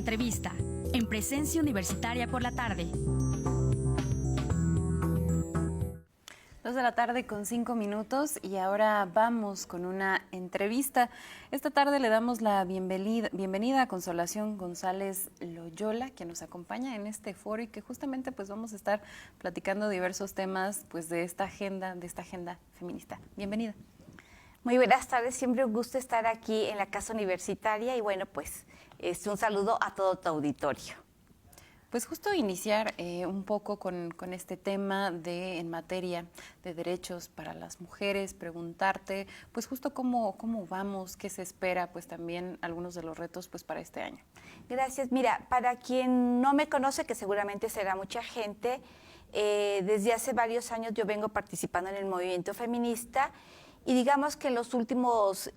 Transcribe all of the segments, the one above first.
Entrevista, en Presencia Universitaria por la tarde. 2:05 y ahora vamos con una entrevista. Esta tarde le damos la bienvenida a Consolación González Loyola, que nos acompaña en este foro y que justamente pues vamos a estar platicando diversos temas pues de esta agenda feminista. Bienvenida. Muy buenas tardes, siempre un gusto estar aquí en la Casa Universitaria y bueno, pues un saludo a todo tu auditorio. Pues justo iniciar un poco con este tema en materia de derechos para las mujeres, preguntarte pues justo cómo vamos, qué se espera, pues también algunos de los retos pues para este año. Gracias. Mira, para quien no me conoce, que seguramente será mucha gente, desde hace varios años yo vengo participando en el movimiento feminista y digamos que en los últimos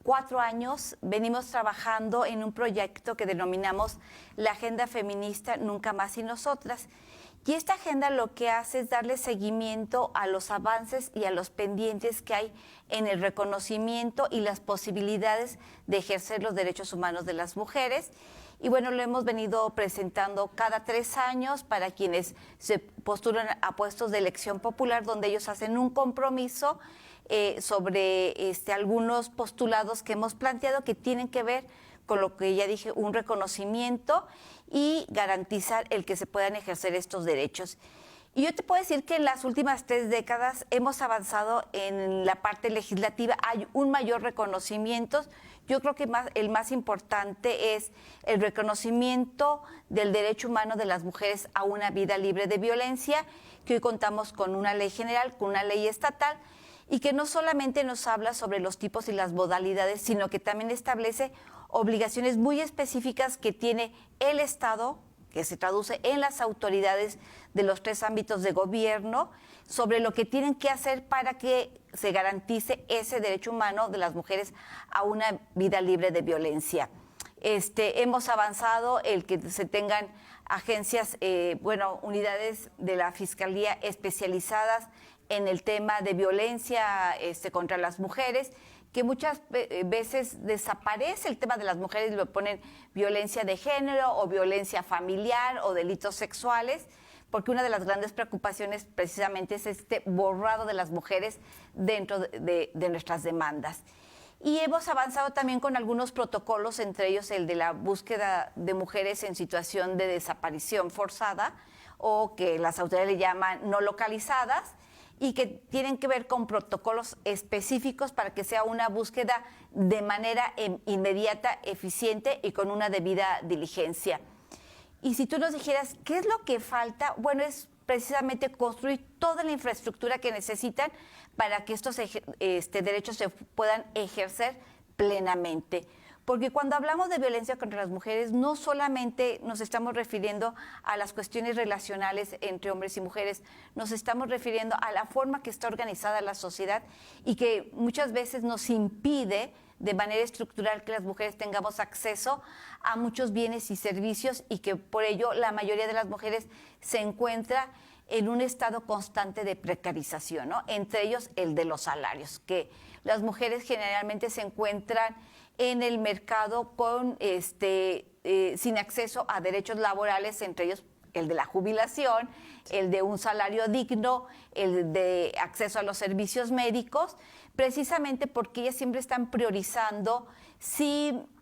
4 años venimos trabajando en un proyecto que denominamos la Agenda Feminista Nunca Más y Nosotras. Y esta agenda lo que hace es darle seguimiento a los avances y a los pendientes que hay en el reconocimiento y las posibilidades de ejercer los derechos humanos de las mujeres. Y bueno, lo hemos venido presentando cada 3 años para quienes se postulan a puestos de elección popular, donde ellos hacen un compromiso sobre algunos postulados que hemos planteado que tienen que ver con lo que ya dije, un reconocimiento y garantizar el que se puedan ejercer estos derechos. Y yo te puedo decir que en las últimas 3 décadas hemos avanzado en la parte legislativa, hay un mayor reconocimiento. Yo creo que el más importante es el reconocimiento del derecho humano de las mujeres a una vida libre de violencia, que hoy contamos con una ley general, con una ley estatal, y que no solamente nos habla sobre los tipos y las modalidades, sino que también establece obligaciones muy específicas que tiene el Estado, que se traduce en las autoridades de los 3 ámbitos de gobierno, sobre lo que tienen que hacer para que se garantice ese derecho humano de las mujeres a una vida libre de violencia. Hemos avanzado el que se tengan agencias, unidades de la Fiscalía especializadas en el tema de violencia contra las mujeres, que muchas veces desaparece el tema de las mujeres y lo ponen violencia de género o violencia familiar o delitos sexuales, porque una de las grandes preocupaciones precisamente es este borrado de las mujeres dentro de nuestras demandas. Y hemos avanzado también con algunos protocolos, entre ellos el de la búsqueda de mujeres en situación de desaparición forzada o que las autoridades le llaman no localizadas, y que tienen que ver con protocolos específicos para que sea una búsqueda de manera inmediata, eficiente y con una debida diligencia. Y si tú nos dijeras, ¿qué es lo que falta? Bueno, es precisamente construir toda la infraestructura que necesitan para que estos derechos se puedan ejercer plenamente. Porque cuando hablamos de violencia contra las mujeres, no solamente nos estamos refiriendo a las cuestiones relacionales entre hombres y mujeres, nos estamos refiriendo a la forma que está organizada la sociedad y que muchas veces nos impide de manera estructural que las mujeres tengamos acceso a muchos bienes y servicios y que por ello la mayoría de las mujeres se encuentra en un estado constante de precarización, ¿no? Entre ellos el de los salarios, que las mujeres generalmente se encuentran en el mercado con sin acceso a derechos laborales, entre ellos el de la jubilación, el de un salario digno, el de acceso a los servicios médicos, precisamente porque ellas siempre están priorizando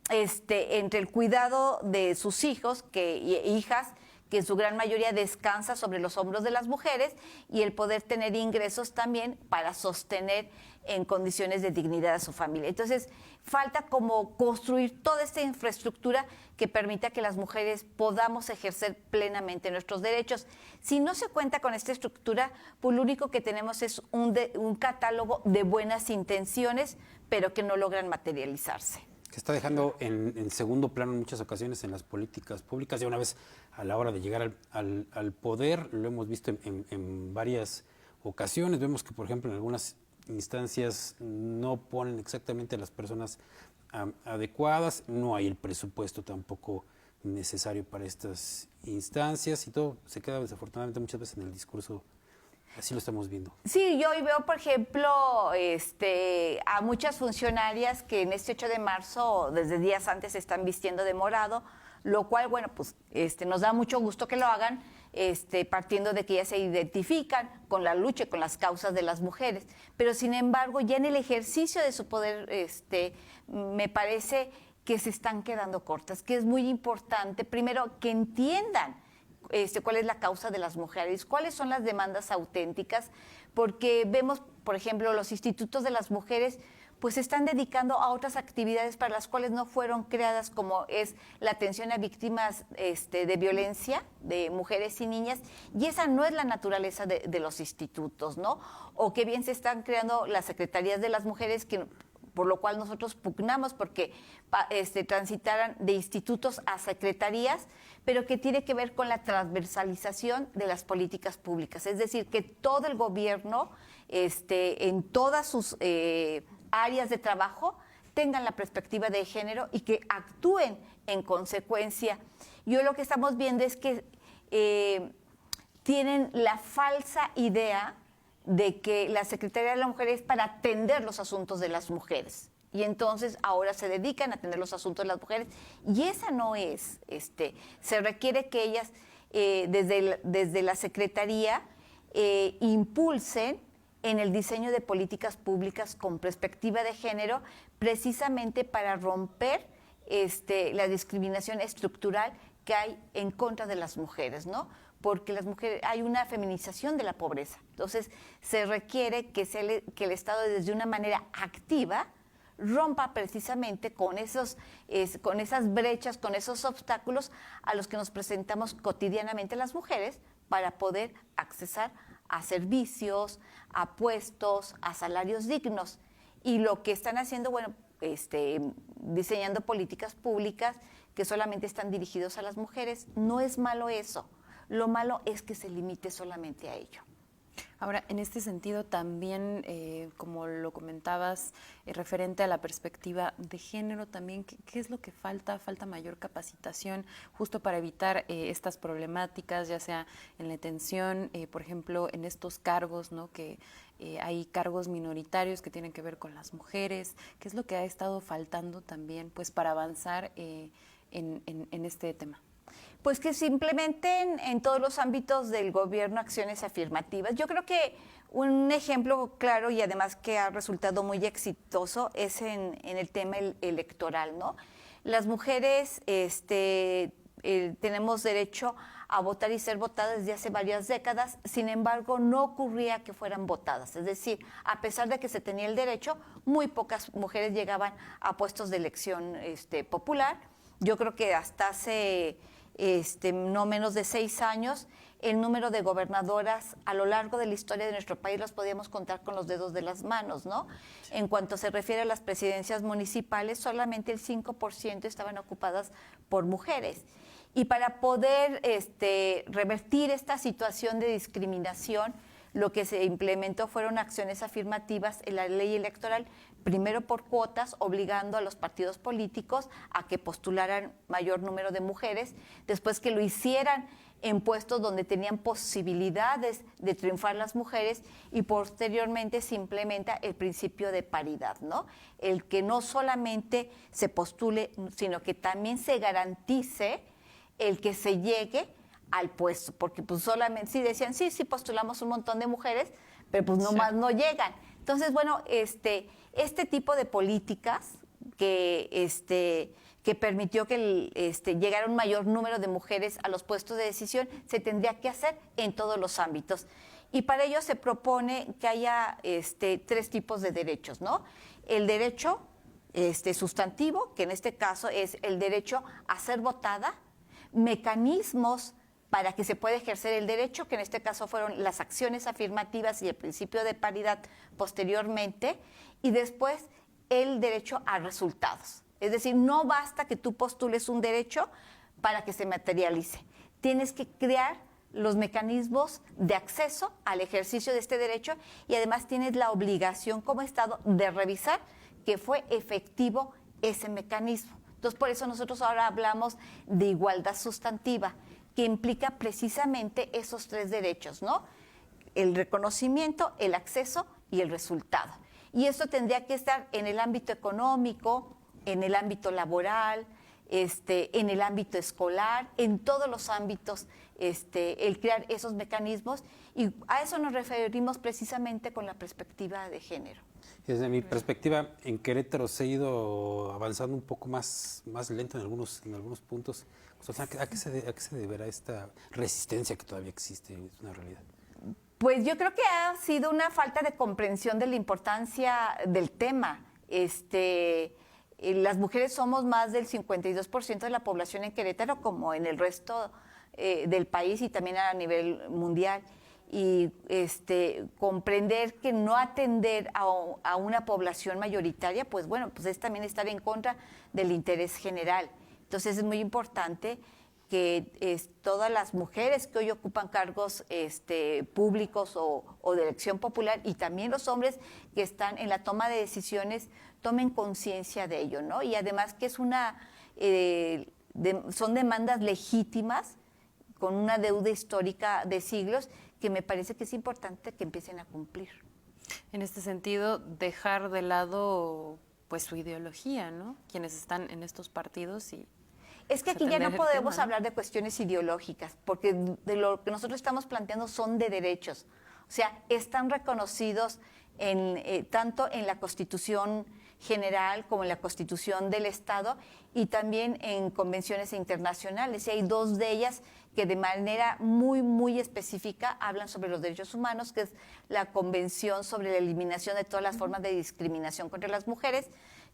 entre el cuidado de sus hijos e hijas, que en su gran mayoría descansa sobre los hombros de las mujeres, y el poder tener ingresos también para sostener en condiciones de dignidad a su familia. Entonces, falta como construir toda esta infraestructura que permita que las mujeres podamos ejercer plenamente nuestros derechos. Si no se cuenta con esta estructura, pues lo único que tenemos es un catálogo de buenas intenciones, pero que no logran materializarse. Que está dejando en segundo plano en muchas ocasiones en las políticas públicas. Ya una vez a la hora de llegar al poder, lo hemos visto en varias ocasiones. Vemos que, por ejemplo, en algunas instancias no ponen exactamente a las personas adecuadas, no hay el presupuesto tampoco necesario para estas instancias y todo se queda desafortunadamente muchas veces en el discurso. Así lo estamos viendo. Sí, yo hoy veo, por ejemplo, a muchas funcionarias que en este 8 de marzo, desde días antes, se están vistiendo de morado, lo cual, bueno, pues nos da mucho gusto que lo hagan, partiendo de que ya se identifican con la lucha y con las causas de las mujeres. Pero, sin embargo, ya en el ejercicio de su poder, me parece que se están quedando cortas, que es muy importante, primero, que entiendan cuál es la causa de las mujeres, cuáles son las demandas auténticas, porque vemos, por ejemplo, los institutos de las mujeres pues se están dedicando a otras actividades para las cuales no fueron creadas, como es la atención a víctimas de violencia, de mujeres y niñas, y esa no es la naturaleza de los institutos, ¿no? O que bien se están creando las secretarías de las mujeres, por lo cual nosotros pugnamos porque transitaran de institutos a secretarías, pero que tiene que ver con la transversalización de las políticas públicas, es decir, que todo el gobierno, en todas sus áreas de trabajo, tengan la perspectiva de género y que actúen en consecuencia. Yo lo que estamos viendo es que tienen la falsa idea de que la Secretaría de la Mujer es para atender los asuntos de las mujeres. Y entonces ahora se dedican a atender los asuntos de las mujeres. Y esa no es. Se requiere que ellas, desde la Secretaría, impulsen en el diseño de políticas públicas con perspectiva de género, precisamente para romper la discriminación estructural que hay en contra de las mujeres, ¿no? Porque las mujeres, hay una feminización de la pobreza. Entonces, se requiere que el Estado, desde una manera activa, rompa precisamente con esas brechas, con esos obstáculos a los que nos presentamos cotidianamente las mujeres para poder accesar a servicios, a puestos, a salarios dignos. Y lo que están haciendo, bueno, diseñando políticas públicas que solamente están dirigidos a las mujeres, no es malo eso. Lo malo es que se limite solamente a ello. Ahora, en este sentido también, como lo comentabas, referente a la perspectiva de género también, ¿qué es lo que falta? Falta mayor capacitación justo para evitar estas problemáticas, ya sea en la atención, por ejemplo, en estos cargos, ¿no? Que hay cargos minoritarios que tienen que ver con las mujeres. ¿Qué es lo que ha estado faltando también, pues, para avanzar en este tema? Pues que simplemente en todos los ámbitos del gobierno acciones afirmativas. Yo creo que un ejemplo claro y además que ha resultado muy exitoso es en el tema electoral, ¿no? Las mujeres tenemos derecho a votar y ser votadas desde hace varias décadas, sin embargo no ocurría que fueran votadas, es decir, a pesar de que se tenía el derecho, muy pocas mujeres llegaban a puestos de elección popular. Yo creo que hasta hace no menos de 6 años, el número de gobernadoras a lo largo de la historia de nuestro país las podíamos contar con los dedos de las manos, ¿no? Sí. En cuanto se refiere a las presidencias municipales, solamente el 5% estaban ocupadas por mujeres. Y para poder revertir esta situación de discriminación, lo que se implementó fueron acciones afirmativas en la ley electoral, primero por cuotas, obligando a los partidos políticos a que postularan mayor número de mujeres, después que lo hicieran en puestos donde tenían posibilidades de triunfar las mujeres, y posteriormente se implementa el principio de paridad, ¿no? El que no solamente se postule, sino que también se garantice el que se llegue al puesto, porque pues solamente, sí decían, sí postulamos un montón de mujeres, pero pues nomás no llegan. Entonces, bueno, este tipo de políticas que permitió que llegara un mayor número de mujeres a los puestos de decisión, se tendría que hacer en todos los ámbitos. Y para ello se propone que haya 3 tipos de derechos, ¿no? El derecho sustantivo, que en este caso es el derecho a ser votada, mecanismos para que se pueda ejercer el derecho, que en este caso fueron las acciones afirmativas y el principio de paridad posteriormente, y después el derecho a resultados. Es decir, no basta que tú postules un derecho para que se materialice. Tienes que crear los mecanismos de acceso al ejercicio de este derecho y además tienes la obligación como Estado de revisar que fue efectivo ese mecanismo. Entonces, por eso nosotros ahora hablamos de igualdad sustantiva, que implica precisamente esos 3 derechos, ¿no? El reconocimiento, el acceso y el resultado. Y esto tendría que estar en el ámbito económico, en el ámbito laboral, en el ámbito escolar, en todos los ámbitos, el crear esos mecanismos, y a eso nos referimos precisamente con la perspectiva de género. Desde mi perspectiva, en Querétaro se ha ido avanzando un poco más lento en algunos puntos. O sea, ¿a qué se deberá esta resistencia que todavía existe? Es una realidad. Pues yo creo que ha sido una falta de comprensión de la importancia del tema. Las mujeres somos más del 52% de la población en Querétaro, como en el resto del país y también a nivel mundial. Y comprender que no atender a una población mayoritaria, pues bueno, pues es también estar en contra del interés general. Entonces es muy importante que todas las mujeres que hoy ocupan cargos públicos o de elección popular, y también los hombres que están en la toma de decisiones, tomen conciencia de ello, ¿no? Y además que es son demandas legítimas con una deuda histórica de siglos que me parece que es importante que empiecen a cumplir. En este sentido, dejar de lado pues su ideología, ¿no? Quienes están en estos partidos y... Es que aquí ya no podemos hablar de cuestiones ideológicas, porque de lo que nosotros estamos planteando son de derechos. O sea, están reconocidos tanto en la Constitución General como en la Constitución del Estado y también en convenciones internacionales. Y hay dos de ellas que de manera muy, muy específica hablan sobre los derechos humanos, que es la Convención sobre la Eliminación de todas las formas de discriminación contra las mujeres,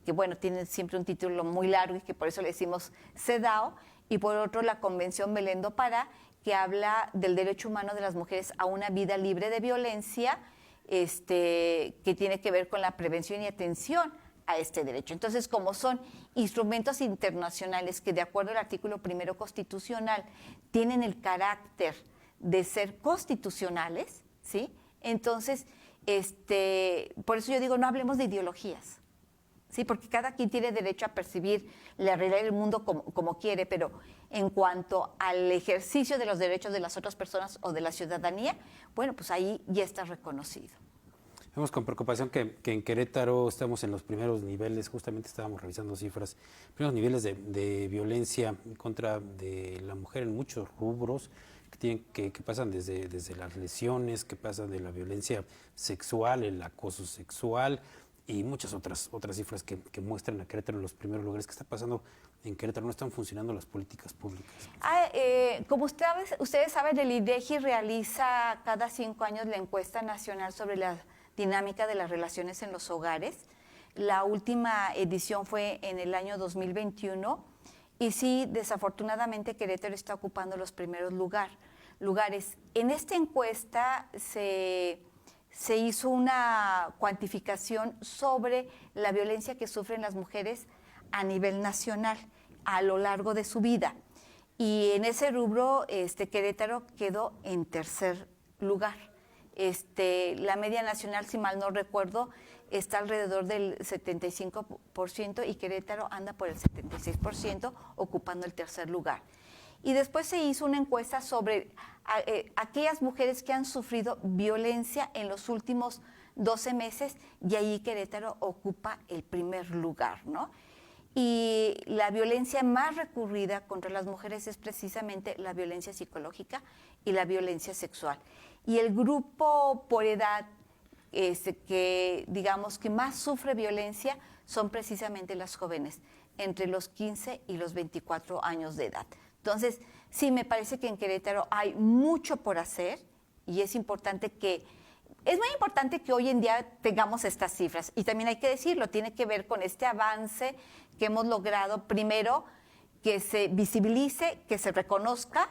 que bueno, tiene siempre un título muy largo y que por eso le decimos CEDAW, y por otro la Convención Belén do Pará, que habla del derecho humano de las mujeres a una vida libre de violencia, que tiene que ver con la prevención y atención a este derecho. Entonces, como son instrumentos internacionales que de acuerdo al artículo 1 constitucional tienen el carácter de ser constitucionales, ¿sí? Entonces, por eso yo digo, no hablemos de ideologías, ¿sí? Porque cada quien tiene derecho a percibir la realidad del mundo como quiere, pero en cuanto al ejercicio de los derechos de las otras personas o de la ciudadanía, bueno, pues ahí ya está reconocido. Vemos con preocupación que en Querétaro estamos en los primeros niveles, justamente estábamos revisando cifras, primeros niveles de violencia en contra de la mujer en muchos rubros, que pasan desde las lesiones, que pasan de la violencia sexual, el acoso sexual y muchas otras cifras que muestran a Querétaro en los primeros lugares. ¿Qué está pasando en Querétaro? No están funcionando las políticas públicas. Como ustedes saben, el INEGI realiza cada 5 años la encuesta nacional sobre la dinámica de las relaciones en los hogares. La última edición fue en el año 2021 y sí, desafortunadamente Querétaro está ocupando los primeros lugares. En esta encuesta se hizo una cuantificación sobre la violencia que sufren las mujeres a nivel nacional a lo largo de su vida. Y en ese rubro Querétaro quedó en tercer lugar. La media nacional, si mal no recuerdo, está alrededor del 75% y Querétaro anda por el 76%, ocupando el tercer lugar. Y después se hizo una encuesta sobre aquellas mujeres que han sufrido violencia en los últimos 12 meses y ahí Querétaro ocupa el primer lugar, ¿no? Y la violencia más recurrida contra las mujeres es precisamente la violencia psicológica y la violencia sexual. Y el grupo por edad que digamos que más sufre violencia son precisamente las jóvenes, entre los 15 y los 24 años de edad. Entonces, sí, me parece que en Querétaro hay mucho por hacer y es muy importante que hoy en día tengamos estas cifras. Y también hay que decirlo, tiene que ver con este avance que hemos logrado, primero, que se visibilice, que se reconozca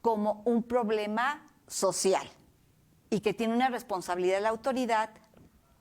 como un problema social y que tiene una responsabilidad la autoridad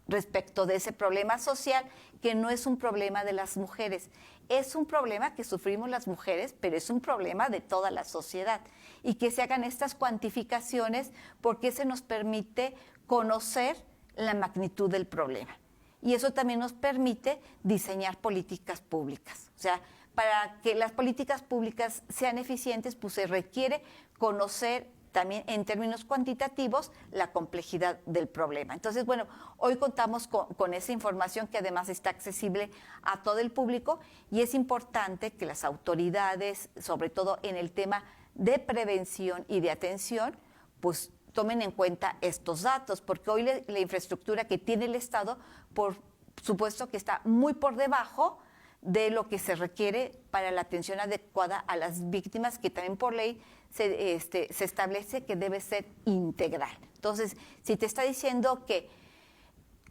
respecto de ese problema social, que no es un problema de las mujeres, es un problema que sufrimos las mujeres, pero es un problema de toda la sociedad. Y que se hagan estas cuantificaciones porque se nos permite conocer la magnitud del problema. Y eso también nos permite diseñar políticas públicas. O sea, para que las políticas públicas sean eficientes, pues se requiere conocer también en términos cuantitativos la complejidad del problema. Entonces, bueno, hoy contamos con esa información que además está accesible a todo el público y es importante que las autoridades, sobre todo en el tema de prevención y de atención, pues tomen en cuenta estos datos, porque hoy la infraestructura que tiene el Estado, por supuesto que está muy por debajo de lo que se requiere para la atención adecuada a las víctimas, que también por ley se establece que debe ser integral. Entonces, si te está diciendo que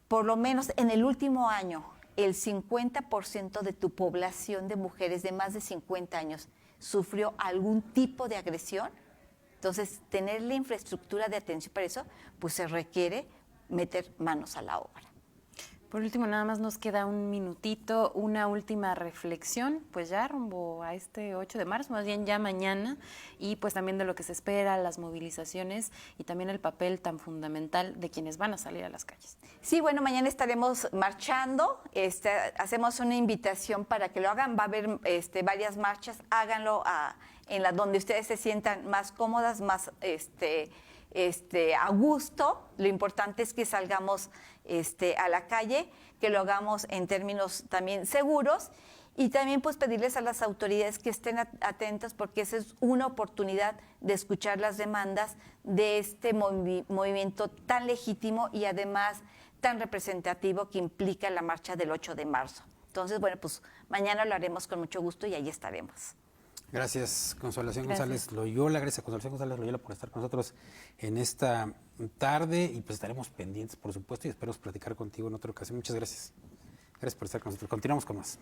por lo menos en el último año el 50% de tu población de mujeres de más de 50 años sufrió algún tipo de agresión, entonces tener la infraestructura de atención para eso, pues se requiere meter manos a la obra. Por último, nada más nos queda un minutito, una última reflexión, pues ya rumbo a este 8 de marzo, más bien ya mañana, y pues también de lo que se espera, las movilizaciones y también el papel tan fundamental de quienes van a salir a las calles. Sí, bueno, mañana estaremos marchando, hacemos una invitación para que lo hagan, va a haber varias marchas, háganlo en donde ustedes se sientan más cómodas, más a gusto. Lo importante es que salgamos a la calle, que lo hagamos en términos también seguros y también pues pedirles a las autoridades que estén atentas, porque esa es una oportunidad de escuchar las demandas de este movimiento tan legítimo y además tan representativo que implica la marcha del 8 de marzo. Entonces, bueno, pues mañana lo haremos con mucho gusto y ahí estaremos. Gracias, Consolación González Loyola. Gracias, Consolación González Loyola, por estar con nosotros en esta tarde. Y pues estaremos pendientes, por supuesto, y esperamos platicar contigo en otra ocasión. Muchas gracias. Gracias por estar con nosotros. Continuamos con más.